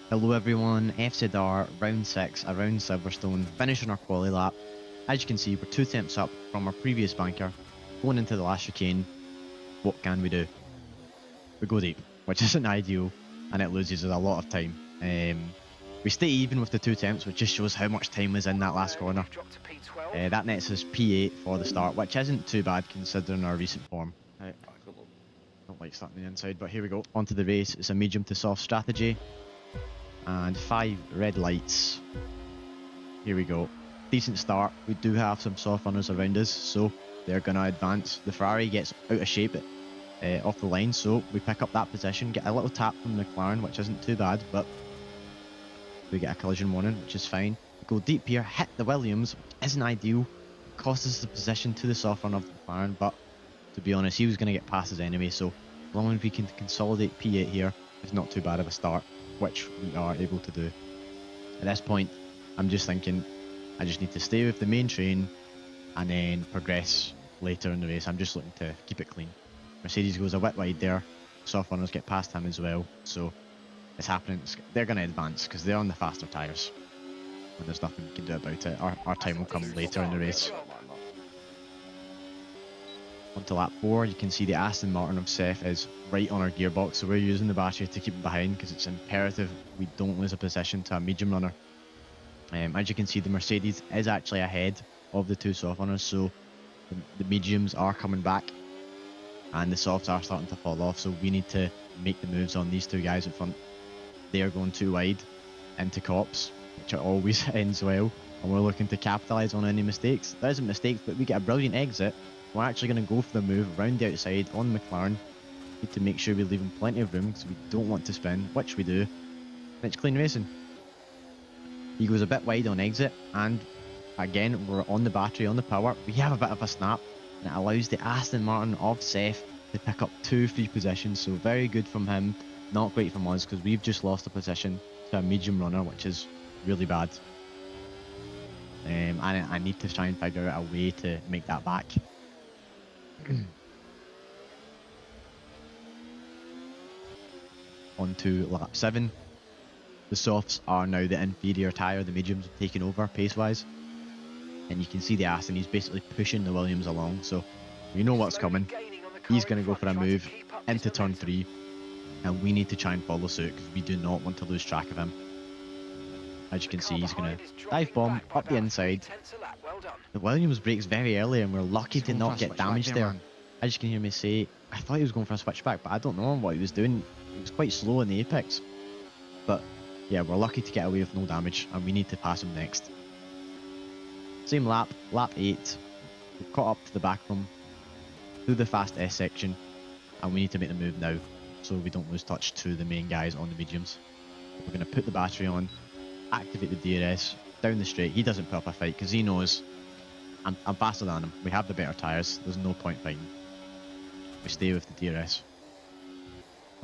Hello everyone, FZR Round 6 around Silverstone, finishing our quali lap. As you can see, we're 2 tenths up from our previous banker, going into the last chicane. What can we do? We go deep, which isn't ideal, and it loses us a lot of time. We stay even with the 2 tenths, which just shows how much time was in that last corner. That nets us P8 for the start, which isn't too bad considering our recent form. I don't like starting the inside, but here we go. Onto the race. It's a medium to soft strategy. And 5 red lights. Here we go. Decent start. We do have some soft runners around us, so they're going to advance. The Ferrari gets out of shape off the line, so we pick up that position, get a little tap from the McLaren, which isn't too bad, but we get a collision warning, which is fine. We go deep here, hit the Williams, which isn't ideal. It costs us the position to the soft run of the McLaren, but to be honest, he was going to get past us anyway, so as long as we can consolidate P8 here, it's not too bad of a start, which we are able to do. At this point, I'm just thinking I just need to stay with the main train and then progress later in the race. I'm just looking to keep it clean. Mercedes goes a bit wide there. Soft runners get past him as well, so it's happening. They're going to advance because they're on the faster tyres, and there's nothing we can do about it. Our time will come later in the race. Onto lap 4, you can see the Aston Martin of Seth is right on our gearbox, so we're using the battery to keep it behind because it's imperative we don't lose a position to a medium runner. As you can see, the Mercedes is actually ahead of the 2 soft runners, so the mediums are coming back and the softs are starting to fall off, so we need to make the moves on these 2 guys in front. They are going too wide into cops, which always ends well, and we're looking to capitalise on any mistakes. There isn't mistakes, but we get a brilliant exit. We're actually going to go for the move around the outside on McLaren. Need to make sure we leave him plenty of room because we don't want to spin, which we do. And it's clean racing. He goes a bit wide on exit, and again, we're on the battery, on the power. We have a bit of a snap, and it allows the Aston Martin of Seth to pick up 2 free positions, so very good from him. Not great from us, because we've just lost a position to a medium runner, which is really bad. And I need to try and figure out a way to make that back. On to lap 7. The softs are now the inferior tyre, the mediums have taken over pace-wise. And you can see the Aston, he's basically pushing the Williams along, so we know what's coming. He's going to go for a move into turn 3, and we need to try and follow suit because we do not want to lose track of him. As you can see, he's going to dive bomb up the inside. The Williams brakes very early, and we're lucky to not get damaged there. As you can hear me say, I thought he was going for a switchback, but I don't know what he was doing. He was quite slow in the apex. But yeah, we're lucky to get away with no damage, and we need to pass him next. Same lap, lap 8. We've caught up to the back of him through the fast S section, and we need to make the move now so we don't lose touch to the main guys on the mediums. We're going to put the battery on, activate the DRS, down the straight. He doesn't put up a fight because he knows I'm faster than him. We have the better tyres, there's no point fighting. We stay with the DRS.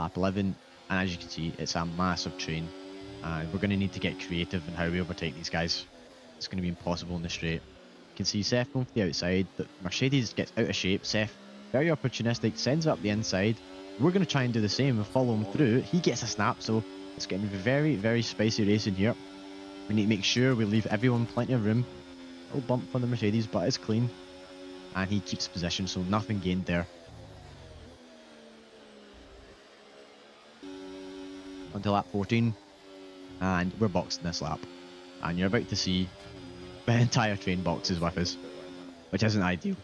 Lap 11, and as you can see, it's a massive train, and we're going to need to get creative in how we overtake these guys. It's going to be impossible in the straight. You can see Seth going for the outside, the Mercedes gets out of shape. Seth, very opportunistic, sends it up the inside. We're going to try and do the same and follow him through. He gets a snap, so it's getting very, very spicy racing here. We need to make sure we leave everyone plenty of room. A little bump from the Mercedes, but it's clean. And he keeps position, so nothing gained there. Until lap 14, and we're boxing this lap. And you're about to see the entire train boxes with us, which isn't ideal.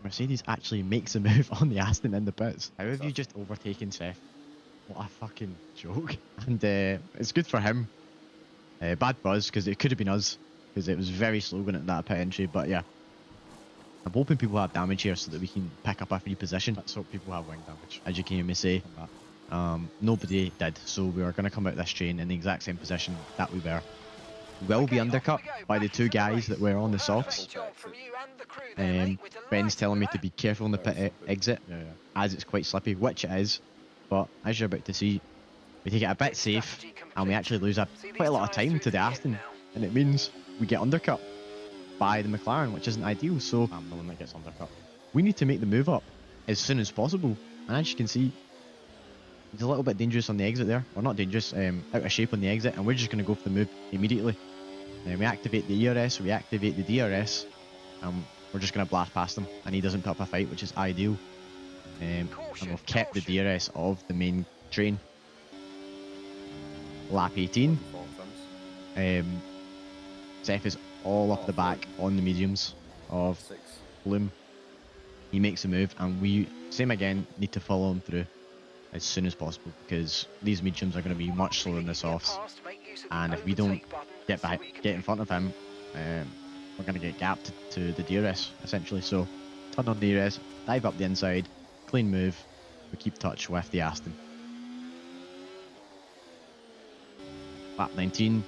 Mercedes actually makes a move on the Aston in the pits. How have you just overtaken Seth? What a fucking joke. And it's good for him. Bad for us, because it could have been us, because it was very slow going at that pit entry, but yeah. I'm hoping people have damage here so that we can pick up a free position. Let's hope people have wing damage, as you can hear me say. Nobody did, so we are going to come out this train in the exact same position that we were. We will be undercut by the 2 guys that were on the softs. Ben's telling me to be careful on the pit exit, as it's quite slippy, which it is. But as you're about to see, we take it a bit safe, and we actually lose quite a lot of time to the Aston, and it means we get undercut by the McLaren, which isn't ideal, so I'm the one that gets undercut. We need to make the move up as soon as possible, and as you can see, He's a little bit dangerous on the exit there. Or not dangerous, out of shape on the exit, and we're just going to go for the move immediately. We activate the ERS, we activate the DRS, and we're just going to blast past him, and he doesn't put up a fight, which is ideal. And we've kept the DRS of the main train. Lap 18. Seth is all up the back on the mediums of Bloom. He makes a move, and we, same again, need to follow him through as soon as possible, because these mediums are going to be much slower than the softs, and if we don't get in front of him, we're going to get gapped to the DRS essentially. So turn on DRS, dive up the inside, clean move, we keep touch with the Aston. Lap 19,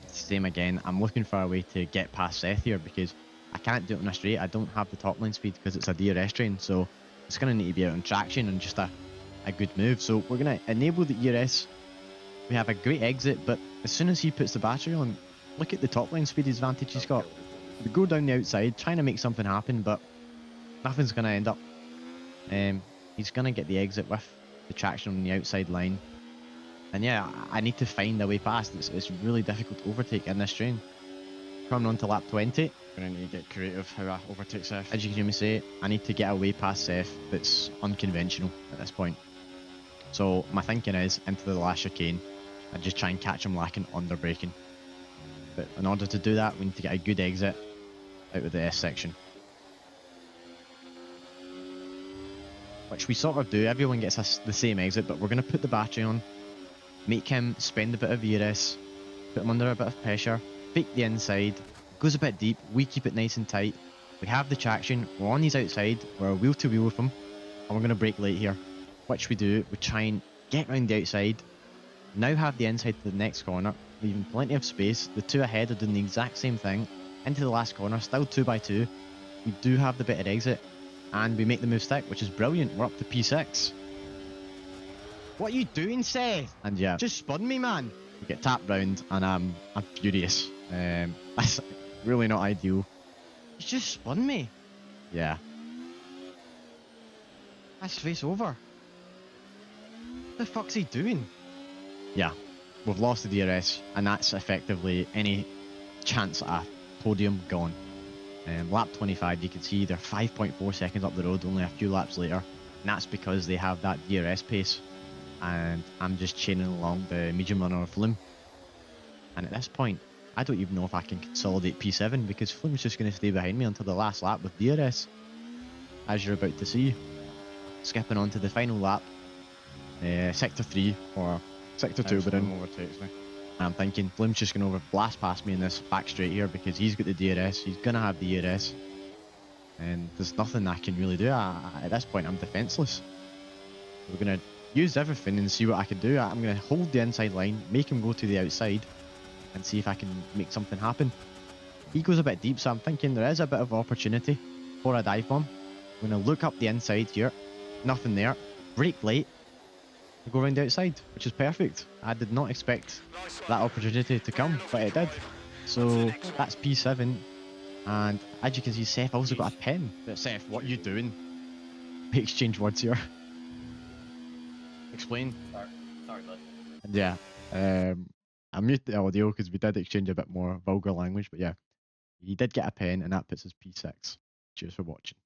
same again. I'm looking for a way to get past Seth here, because I can't do it on a straight. I don't have the top line speed because it's a DRS train, so it's going to need to be out on traction and just a good move. So we're going to enable the ERS. We have a great exit, but as soon as he puts the battery on, look at the top line speed advantage he's got. We go down the outside trying to make something happen, but nothing's going to end up. He's going to get the exit with the traction on the outside line. And yeah, I need to find a way past. It's really difficult to overtake in this train. Coming on to lap 20. Gonna need to get creative how I overtake Seth. As you can hear me say, I need to get away past Seth that's unconventional at this point. So my thinking is into the last chicane and just try and catch him lacking under braking. But in order to do that, we need to get a good exit out of the S section, which we sort of do. Everyone gets the same exit, but we're going to put the battery on, make him spend a bit of ERS, put him under a bit of pressure, fake the inside, goes a bit deep, we keep it nice and tight, we have the traction, we're on his outside, we're wheel to wheel with him, and we're going to brake late here, which we do. We try and get around the outside, now have the inside to the next corner, leaving plenty of space. The two ahead are doing the exact same thing, into the last corner, still 2x2, we do have the bit of exit, and we make the move stick, which is brilliant. We're up to P6. What are you doing, Seth? And yeah, just spun me, man. We get tapped round, and I'm furious. That's really not ideal. He's just spun me. Yeah. That's face over. What the fuck's he doing? Yeah, we've lost the DRS, and that's effectively any chance at a podium gone. Lap 25, you can see they're 5.4 seconds up the road, only a few laps later, and that's because they have that DRS pace, and I'm just chaining along the medium runner of Flume. And at this point, I don't even know if I can consolidate P7, because Flume's just going to stay behind me until the last lap with DRS, as you're about to see. Skipping on to the final lap, sector 3 or sector 2, but in overtakes me. I'm thinking Flume's just going to blast past me in this back straight here, because he's got the DRS, he's going to have the ERS, and there's nothing I can really do. At this point, I'm defenceless. We're going to use everything and see what I can do. I'm going to hold the inside line, make him go to the outside, and see if I can make something happen. He goes a bit deep, so I'm thinking there is a bit of opportunity for a dive bomb. I'm going to look up the inside here, nothing there, brake late, and go around the outside, which is perfect. I did not expect that opportunity to come, but it did. So that's P7, and as you can see, Seth also got a pen. Seth, what are you doing? We exchange words here. Explain. Sorry, bud. And yeah, I muted the audio because we did exchange a bit more vulgar language, but yeah, he did get a pen, and that puts us P6. Cheers for watching.